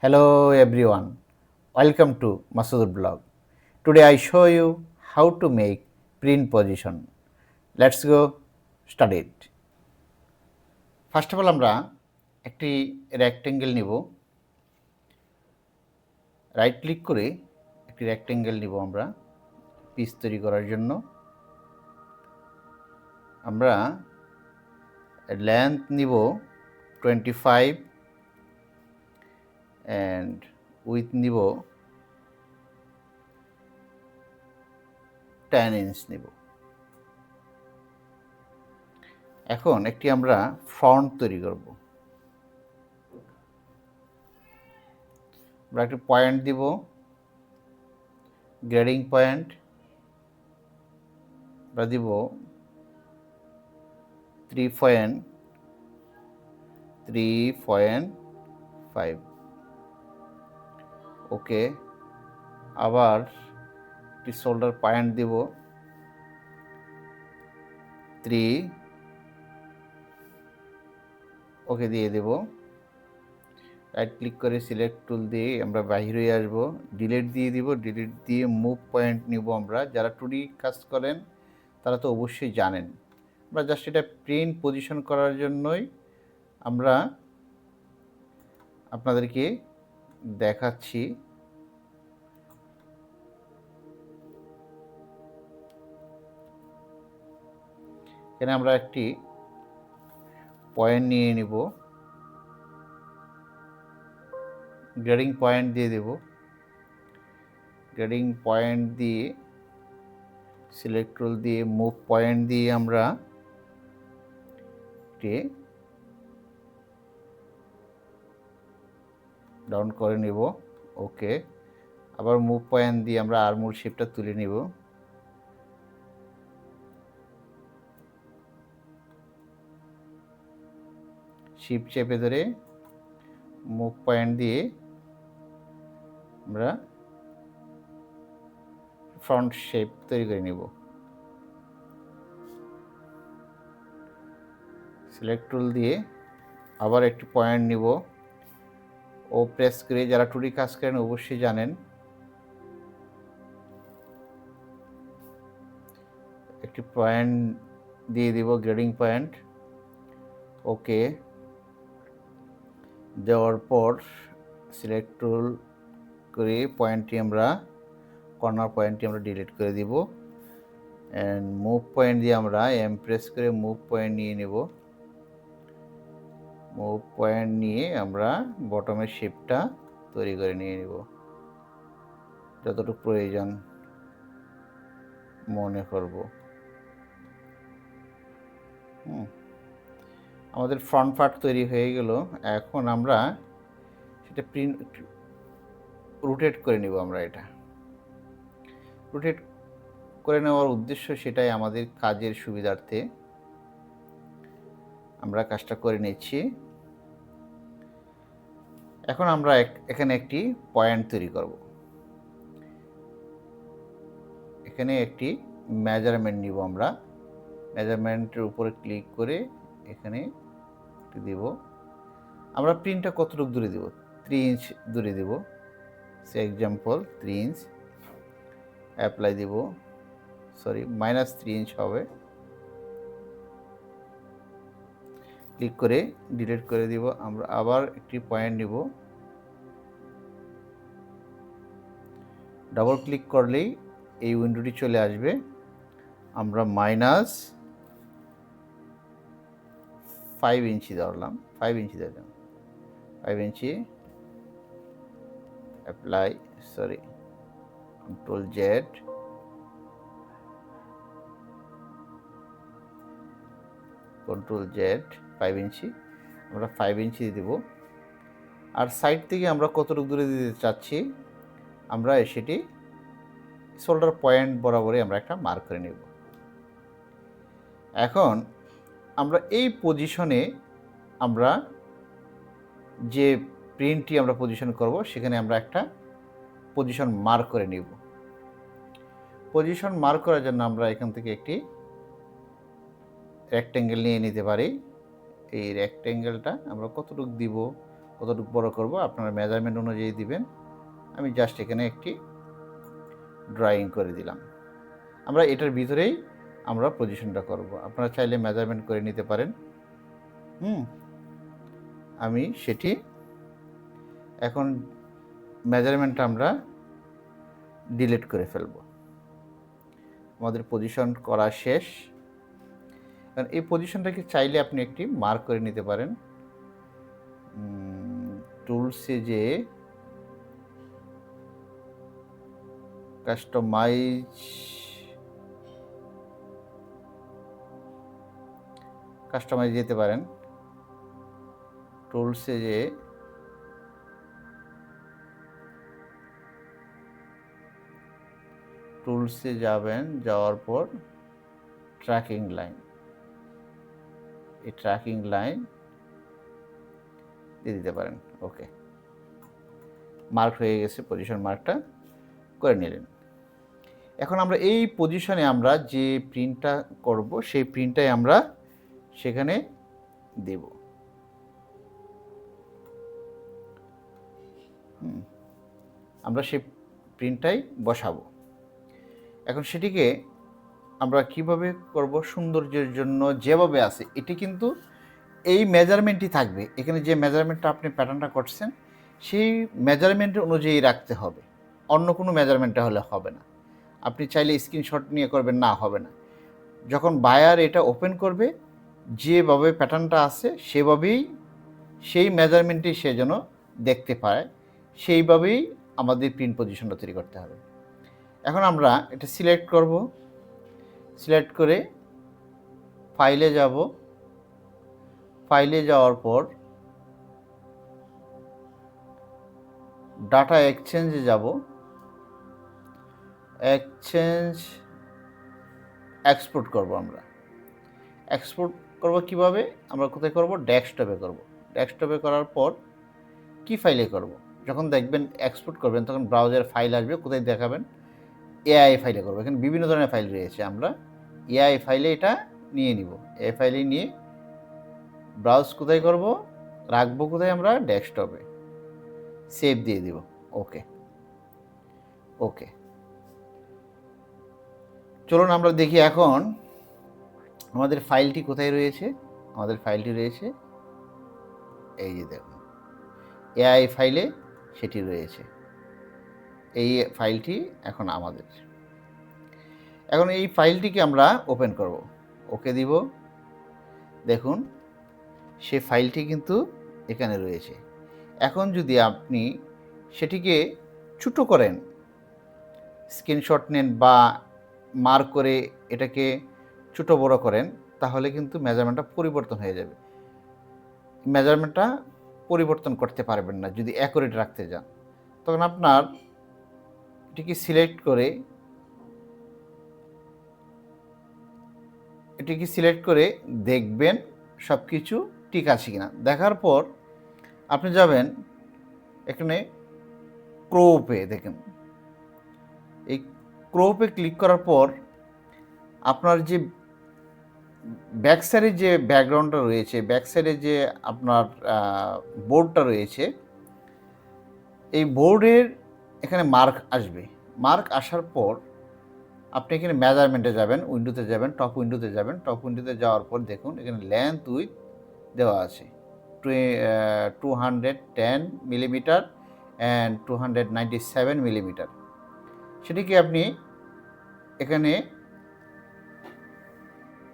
Hello everyone, welcome to Masood blog. Today I show you how to make print position. Let's go study it. First of all আমরা একটি rectangle নিব, right click করে একটি rectangle নিব আমরা piece তৈরি করার জন্য। আমরা লেন্থ নিব 25 and width নিব 10 ইঞ্চ নিব। এখন একটি আমরা ফন্ট তৈরি করব। আমরা একটি পয়েন্ট দিব, গ্রেডিং পয়েন্ট আমরা দিব 3.5। ওকে, আবার একটি শোল্ডার পয়েন্ট দিব 3। ওকে দিয়ে দেব। রাইট ক্লিক করে সিলেক্ট টুল দিয়ে আমরা বাইরে আসবো, ডিলিট দিয়ে দিব। ডিলিট দিয়ে মুভ পয়েন্ট নিব আমরা। যারা 2D কাজ করেন তারা তো অবশ্যই জানেন। আমরা জাস্ট এটা প্রিন্ট পজিশন করার জন্যই আমরা আপনাদেরকে দেখাচ্ছি। এখানে আমরা একটি পয়েন্ট নিয়ে নিব, গ্রেডিং পয়েন্ট দিয়ে দেব। গ্রেডিং পয়েন্ট দিয়ে সিলেক্ট টুল দিয়ে মুভ পয়েন্ট দিয়ে আমরা ডাউন করে নিব। ওকে, আবার মুভ পয়েন্ট দিয়ে আমরা আর্মুর শেপটা তুলে নিব। শিফট চেপে ধরে মুভ পয়েন্ট দিয়ে আমরা ফ্রন্ট শেপ তৈরি করে নিব। সিলেক্ট টুল দিয়ে আবার একটি পয়েন্ট নিব, ও প্রেস করে। যারা 2D কাজ করেন অবশ্যই জানেন। একটি পয়েন্ট দিয়ে দিব, গ্রেডিং পয়েন্ট। ওকে দেওয়ার পর সিলেক্ট টুল করে পয়েন্টটি আমরা কর্নার পয়েন্টটি আমরা ডিলিট করে দিব। অ্যান্ড মুভ পয়েন্ট দিয়ে আমরা প্রেস করে মুভ পয়েন্ট নিয়ে নেব। মুভ পয়েন্ট নিয়ে আমরা বটমের শেপটা তৈরি করে নিয়ে নেব যতটুকু প্রয়োজন মনে করব। আমাদের ফ্রন্ট পার্ট তৈরি হয়ে গেল। এখন আমরা সেটা প্রিন্ট রোটেট করে নিব। আমরা এটা রোটেট করে নেওয়ার উদ্দেশ্য সেটাই, আমাদের কাজের সুবিধার্থে আমরা কাজটা করে নিচ্ছি। এখন আমরা এখানে একটি পয়েন্ট তৈরি করব। এখানে একটি মেজারমেন্ট নিব। আমরা মেজারমেন্টের উপরে ক্লিক করে এখানে দেব। আমরা প্রিন্টটা কতটুকু দূরে দেব? 3 ইঞ্চ দূরে দেব। সে এক্সাম্পল 3 ইঞ্চ অ্যাপ্লাই দেব। সরি, -3 ইঞ্চ হবে। ক্লিক করে ডিলিট করে দিব। আমরা আবার একটি পয়েন্ট নিব, ডাবল ক্লিক করলেই এই উইন্ডোটি চলে আসবে। আমরা -5 ইঞ্চি ধরলাম, 5 ইঞ্চি দিলাম। 5 inch apply, sorry, control Z, control Z, 5 inch. আমরা 5 ইঞ্চি দেব। আর সাইড থেকে আমরা কতটুকু দূরে দিতে চাচ্ছি আমরা সেটি শোল্ডার পয়েন্ট বরাবরই আমরা একটা মার্ক করে নেব। এখন আমরা এই পজিশনে আমরা যে প্রিন্টটি আমরা পজিশন করব সেখানে আমরা একটা পজিশন মার্ক করে নিব। পজিশন মার্ক করার জন্য আমরা এখান থেকে একটি রেক্ট্যাঙ্গেল নিয়ে নিতে পারি। এই রেক্ট্যাঙ্গেলটা আমরা কতটুকু দিব কতটুকু বড় করব আপনারা মেজারমেন্ট অনুযায়ী দিবেন। আমি জাস্ট এখানে একটি ড্রয়িং করে দিলাম। আমরা এটার ভিতরেই আমরা পজিশনটা করব। আপনারা চাইলে মেজারমেন্ট করে নিতে পারেন। আমি সেটি এখন মেজারমেন্টটা আমরা ডিলিট করে ফেলব। আমাদের পজিশন করা শেষ। কারণ এই পজিশনটাকে চাইলে আপনি একটি মার্ক করে নিতে পারেন। টুলসে যে কাস্টমাইজ যেতে পারেন। টুলসে যে টুলসে যাবেন, যাওয়ার পর ট্র্যাকিং লাইন, এই ট্র্যাকিং লাইন দিয়ে দিতে পারেন। ওকে, মার্ক হয়ে গেছে, পজিশন মার্কটা করে নিলেন। এখন আমরা এই পজিশনে আমরা যে প্রিন্টটা করব সেই প্রিন্টটাই আমরা সেখানে দেব। আমরা সেই প্রিন্টটাই বসাবো। এখন সেটিকে আমরা কিভাবে করব? সৌন্দর্যের জন্য যেভাবে আছে এটি কিন্তু এই মেজারমেন্টই থাকবে। এখানে যে মেজারমেন্টটা আপনি প্যাটার্নটা করছেন সেই মেজারমেন্ট অনুযায়ী রাখতে হবে, অন্য কোনো মেজারমেন্টটা হলে হবে না। আপনি চাইলে স্ক্রিনশট নিয়ে করবেন, না হবে না। যখন বায়ার এটা ওপেন করবে যেভাবে প্যাটার্নটা আছে সেভাবেই সেই মেজারমেন্টই সে যেন দেখতে পায়, সেইভাবেই আমাদের প্রিন্ট পজিশনটা তৈরি করতে হবে। এখন আমরা এটা সিলেক্ট করব, সিলেক্ট করে ফাইলে যাব, ফাইলে যাওয়ার পর ডাটা এক্সচেঞ্জে যাব, এক্সচেঞ্জ এক্সপোর্ট করব। আমরা এক্সপোর্ট করব কিভাবে? আমরা কোথায় করব? ডেস্কটপে করব। ডেস্কটপে করার পর কি ফাইলে করব? যখন দেখবেন এক্সপোর্ট করবেন তখন ব্রাউজার ফাইল আসবে, কোথায় দেখাবেন? এআই ফাইলে করব। এখানে বিভিন্ন ধরনের ফাইল রয়েছে, আমরা এআই ফাইলে এটা নিয়ে নিব। এআই ফাইলে নিয়ে ব্রাউজ কোথায় করব? রাখবো কোথায়? আমরা ডেস্কটপে। সেভ দিয়ে দিব। ওকে ওকে, চলুন আমরা দেখি এখন আমাদের ফাইলটি কোথায় রয়েছে। আমাদের ফাইলটি রয়েছে এই যে দেখুন, এআই ফাইলে সেটি রয়েছে। এই ফাইলটি এখন আমাদের। এখন এই ফাইলটিকে আমরা ওপেন করব, ওকে দিব। দেখুন সে ফাইলটি কিন্তু এখানে রয়েছে। এখন যদি আপনি সেটিকে ছোটো করেন, স্ক্রিনশট নেন বা মার্ক করে এটাকে ছোটো বড় করেন, তাহলে কিন্তু মেজারমেন্টটা পরিবর্তন হয়ে যাবে। মেজারমেন্টটা পরিবর্তন করতে পারবেন না যদি অ্যাকুরেট রাখতে যান। তখন আপনার এটিকে সিলেক্ট করে দেখবেন সব কিছু ঠিক আছে কিনা। দেখার পর আপনি যাবেন এখানে ক্রপে, দেখেন এই ক্রপে ক্লিক করার পর আপনার যে ব্যাক সাইডে যে ব্যাকগ্রাউন্ডটা রয়েছে, ব্যাক সাইডে যে আপনার বোর্ডটা রয়েছে, এই বোর্ডের এখানে মার্ক আসবে। মার্ক আসার পর আপনি এখানে মেজারমেন্টে যাবেন, উইন্ডোতে যাবেন, টপ উইন্ডোতে যাবেন। টপ উইন্ডোতে যাওয়ার পর দেখুন এখানে লেন্থ উইথ দেওয়া আছে 210 মিলিমিটার অ্যান্ড 297 মিলিমিটার। সেটিকে আপনি এখানে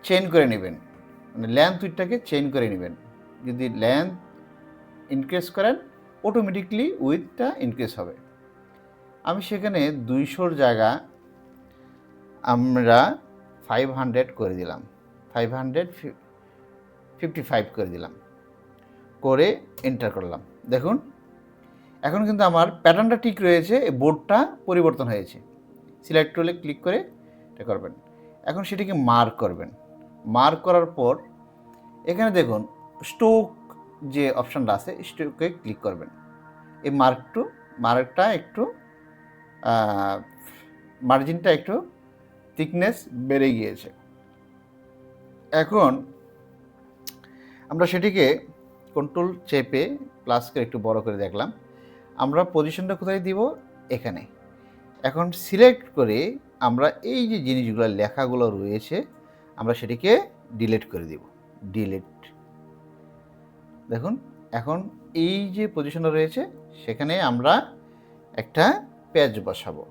চেঞ্জ করে নেবেন, মানে লেন্থ উইথটাকে চেঞ্জ করে নেবেন। যদি লেন্থ ইনক্রিজ করেন অটোমেটিকলি উইথটা ইনক্রিজ হবে। আমি সেখানে 200-র জায়গা আমরা 500 করে দিলাম, 555 করে দিলাম, করে এন্টার করলাম। দেখুন এখন কিন্তু আমার প্যাটার্নটা ঠিক রয়েছে, বোর্ডটা পরিবর্তন হয়েছে। সিলেক্ট টুলে ক্লিক করে এটা করবেন। এখন সেটিকে মার্ক করবেন। মার্ক করার পর এখানে দেখুন স্ট্রোক যে অপশানটা আছে, স্ট্রোকে ক্লিক করবেন। এই মার্কটা একটু মার্জিনটা একটু থিকনেস বেড়ে গিয়েছে। এখন আমরা সেটিকে কন্ট্রোল চেপে প্লাস করে একটু বড় করে দেখলাম। আমরা পজিশনটা কোথায় দিব? এখানে। এখন সিলেক্ট করে আমরা এই যে জিনিসগুলো লেখাগুলো রয়েছে আমরা সেটিকে ডিলিট করে দিব। ডিলিট। দেখুন এখন এই যে পজিশনটা রয়েছে সেখানে আমরা একটা পেজ বসাবো।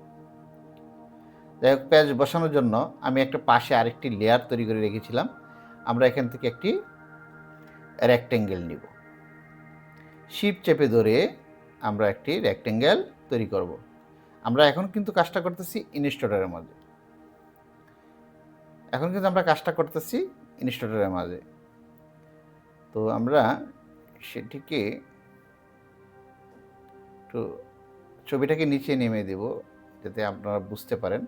যাই হোক, পেজ বসানোর জন্য আমি একটা পাশে আরেকটি লেয়ার তৈরি করে রেখেছিলাম। আমরা এখান থেকে একটি রেক্টেঙ্গেল নিব। শিফট চেপে ধরে আমরা একটি রেক্টেঙ্গেল তৈরি করব। আমরা এখন কিন্তু কাজটা করতেছি ইনস্ট্যান্টারের মাঝে। তো আমরা সেটিকে একটু ছবিটাকে নিচে নেমে দেব যাতে আপনারা বুঝতে পারেন।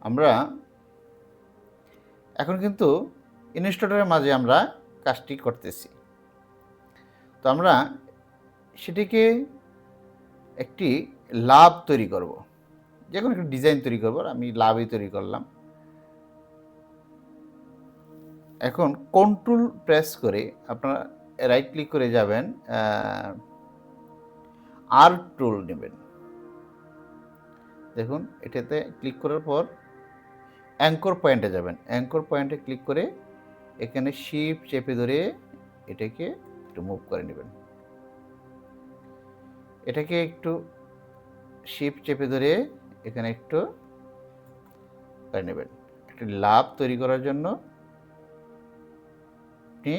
আমরা এখন কিন্তু ইনস্ট্যান্টারের মাঝে আমরা কাজটি করতেছি। তো আমরা সেটিকে একটি লাভ তৈরি করব, যে কোনো একটা ডিজাইন তৈরি করব। আমি লাভই তৈরি করলাম। এখন কন্ট্রোল প্রেস করে আপনারা রাইট ক্লিক করে যাবেন, আর টুল নেবেন। দেখুন এটাতে ক্লিক করার পর অ্যাঙ্কর পয়েন্টে যাবেন। অ্যাঙ্কর পয়েন্টে ক্লিক করে এখানে শিফট চেপে ধরে এটাকে একটু মুভ করে নেবেন। এটাকে একটু শিফট চেপে ধরে এখানে একটু করে নেবেন। একটি লাভ তৈরি করার জন্য আপনি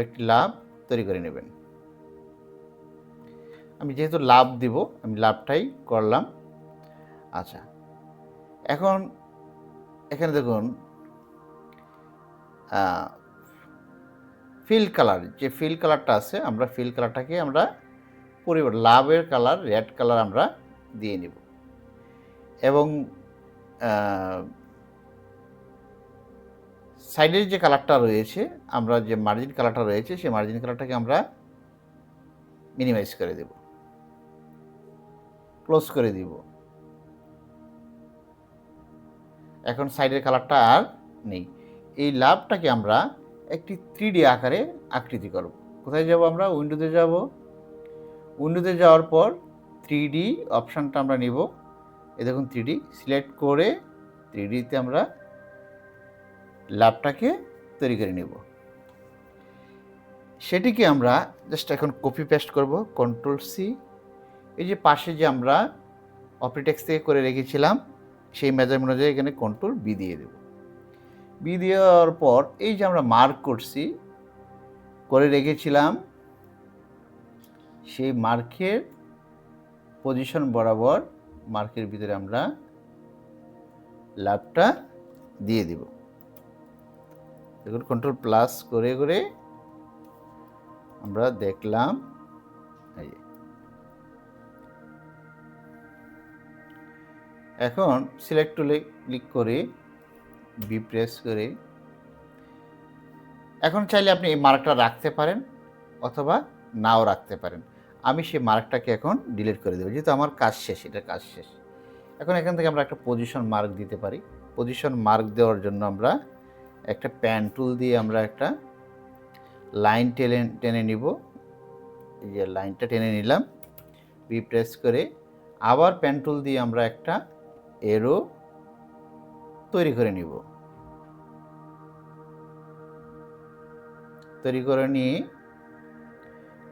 একটি লাভ তৈরি করে নেবেন। আমি যেহেতু লাভ দিব আমি লাভটাই করলাম। আচ্ছা, এখন এখানে দেখুন ফিল কালার, যে ফিল কালারটা আছে আমরা ফিল কালারটাকে আমরা লাভের কালার রেড কালার আমরা দিয়ে নিব এবং সাইডের যে কালারটা রয়েছে আমরা যে মার্জিন কালারটা রয়েছে সেই মার্জিন কালারটাকে আমরা মিনিমাইজ করে দেব, ক্লোজ করে দিব। এখন সাইডের কালারটা আর নেই। এই লাভটাকে আমরা একটি 3D আকারে আকৃতি করব। কোথায় যাব? আমরা উইন্ডোতে যাব। উইন্ডোতে যাওয়ার পর 3D অপশানটা আমরা নিব। এই দেখুন 3D সিলেক্ট করে 3Dতে আমরা লাভটাকে তৈরি করে নেব। সেটিকে আমরা জাস্ট এখন কপি পেস্ট করব, কন্ট্রোল সি। এই যে পাশে যে আমরা অপারেটেক্স থেকে করে রেখেছিলাম সেই মেজারমেন্ট অনুযায়ী এখানে কন্ট্রোল বি দিয়ে দেব। বি দেওয়ার পর এই যে আমরা মার্ক করছি করে রেখেছিলাম সেই মার্কের পজিশন বরাবর মার্কের ভিতরে আমরা লাভটা দিয়ে দেব। দেখুন কন্ট্রোল প্লাস করে করে আমরা দেখলাম। এখন সিলেক্ট টুলে ক্লিক করে বি প্রেস করে এখন চাইলে আপনি এই মার্কটা রাখতে পারেন অথবা নাও রাখতে পারেন। আমি সেই মার্কটাকে এখন ডিলিট করে দেবো যেহেতু আমার কাজ শেষ, এটা কাজ শেষ। এখন এখান থেকে আমরা একটা পজিশন মার্ক দিতে পারি। পজিশন মার্ক দেওয়ার জন্য আমরা একটা প্যান টুল দিয়ে আমরা একটা লাইন টেনে নিব। এই যে লাইনটা টেনে নিলাম, বি প্রেস করে আবার প্যান টুল দিয়ে আমরা একটা এরো তৈরি করে নিব। তৈরি করে নিয়ে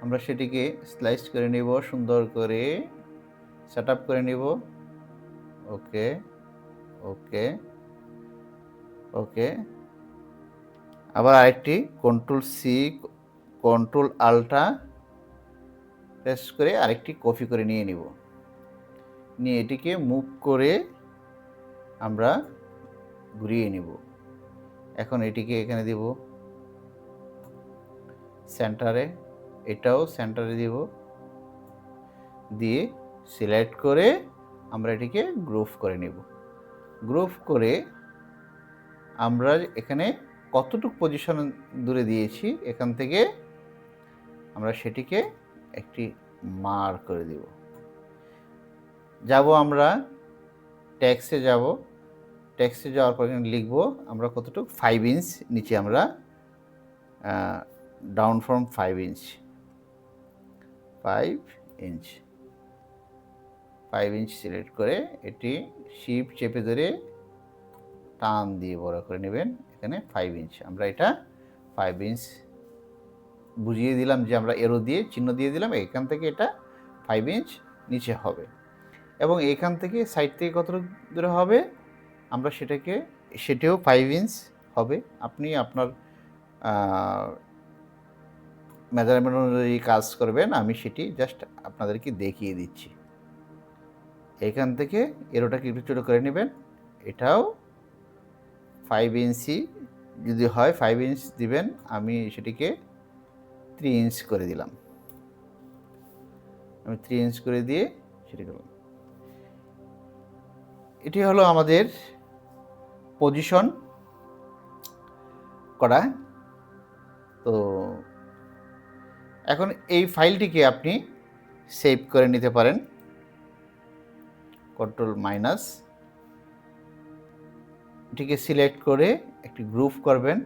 আমরা সেটিকে স্লাইস করে নিব, সুন্দর করে সেট আপ করে নিব। ওকে ওকে ওকে। আবার আরেকটি control C control alt press করে আরেকটি কপি করে নিয়ে নিব। নিয়ে এটিকে মুভ করে আমরা ঘুরিয়ে নিব। এখন এটিকে এখানে দিব সেন্টারে, এটাও সেন্টারে দিব, দিয়ে সিলেক্ট করে আমরা এটিকে গ্রুপ করে নিব। গ্রুপ করে আমরা এখানে কতটুকু পজিশন দূরে দিয়েছি এখান থেকে আমরা সেটিকে একটি মার্ক করে দিব। যাব আমরা ট্যাক্সে যাব, টেক্সটে যাওয়ার পর এখানে লিখবো আমরা কতটুকু 5 ইঞ্চ নিচে আমরা down from 5 inch 5 inch 5 inch select করে এটি শিফট চেপে ধরে টান দিয়ে বড় করে নেবেন। এখানে 5 ইঞ্চ আমরা এটা 5 ইঞ্চ বুঝিয়ে দিলাম যে আমরা এরো দিয়ে চিহ্ন দিয়ে দিলাম, এখান থেকে এটা 5 ইঞ্চ নিচে হবে এবং এখান থেকে সাইড থেকে কতটুকু দূরে হবে আমরা সেটাও 5 ইঞ্চ হবে। আপনি আপনার মেজারমেন্ট অনুযায়ী কাজ করবেন, আমি সেটি জাস্ট আপনাদেরকে দেখিয়ে দিচ্ছি। এখান থেকে এরোটাকে একটু ছোটো করে নেবেন, এটাও 5 ইঞ্চি যদি হয় 5 ইঞ্চ দিবেন, আমি সেটিকে 3 ইঞ্চ করে দিলাম। আমি 3 ইঞ্চ করে দিয়ে সেটি করলাম। এটি হলো আমাদের পজিশন করা। তো এখন এই ফাইলটিকে আপনি সেভ করে নিতে পারেন, কন্ট্রোল মাইনাস, এটিকে সিলেক্ট করে একটি গ্রুপ করবেন,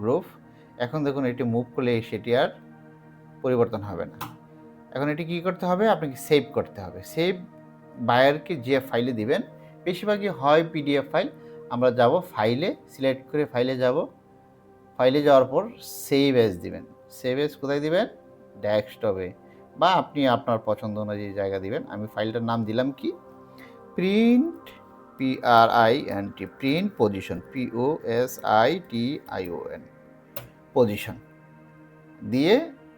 গ্রুপ। এখন দেখুন এটি মুভ করলে সেটি আর পরিবর্তন হবে না। এখন এটি কী করতে হবে, আপনাকে সেভ করতে হবে। সেভ বায়ারকে যে ফাইলে দিবেন, বেশিরভাগই হয় পিডিএফ ফাইল। আমরা যাব ফাইলে, সিলেক্ট করে ফাইলে যাব, ফাইলে যাওয়ার পর সেভ এজ দিবেন। সেভ এজ কোথায় দিবেন, ডেস্কটপে, বা আপনি আপনার পছন্দ অনুযায়ী জায়গা দিবেন। আমি ফাইলটার নাম দিলাম কি, print, PRINT, print position, POSITION, position দিয়ে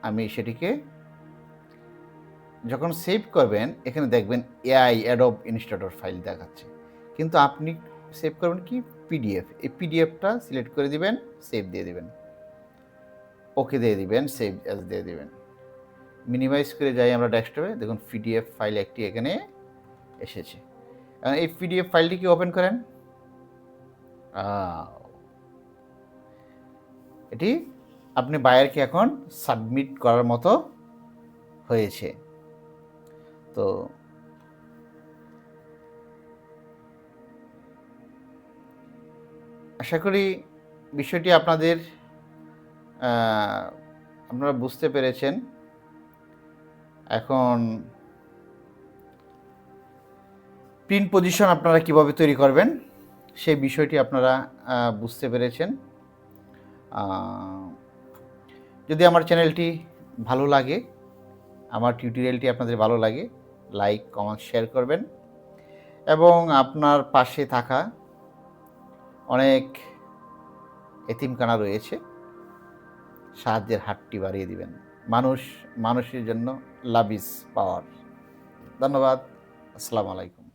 আমি সেটিকে যখন সেভ করবেন এখানে দেখবেন AI অ্যাডোব ইনস্টলেটর ফাইল দেখাচ্ছে, কিন্তু আপনি সেভ করবেন কি পিডিএফ। এই পিডিএফটা সিলেক্ট করে দিবেন, সেভ দিয়ে দিবেন, ওকে দিয়ে দিবেন, সেভ অ্যাজ দিয়ে দিবেন। মিনিমাইজ করে যাই আমরা ডেস্কটপে, দেখুন পিডিএফ ফাইল একটি এখানে এসেছে। এই পিডিএফ ফাইলটিকে ওপেন করেন, এটি আপনি বায়ারকে এখন সাবমিট করার মতো হয়েছে। তো আশা করি বিষয়টি আপনারা বুঝতে পেরেছেন। এখন প্রিন্ট পজিশন আপনারা কিভাবে তৈরি করবেন সেই বিষয়টি আপনারা বুঝতে পেরেছেন। যদি আমার চ্যানেলটি ভালো লাগে, আমার টিউটোরিয়ালটি আপনাদের ভালো লাগে, লাইক, কমেন্ট, শেয়ার করবেন এবং আপনার পাশে থাকা অনেক এতিমখানা রয়েছে, সাহায্যের হাতটি বাড়িয়ে দিবেন। মানুষের জন্য লাভ ইজ পাওয়ার। ধন্যবাদ। আসসালামু আলাইকুম।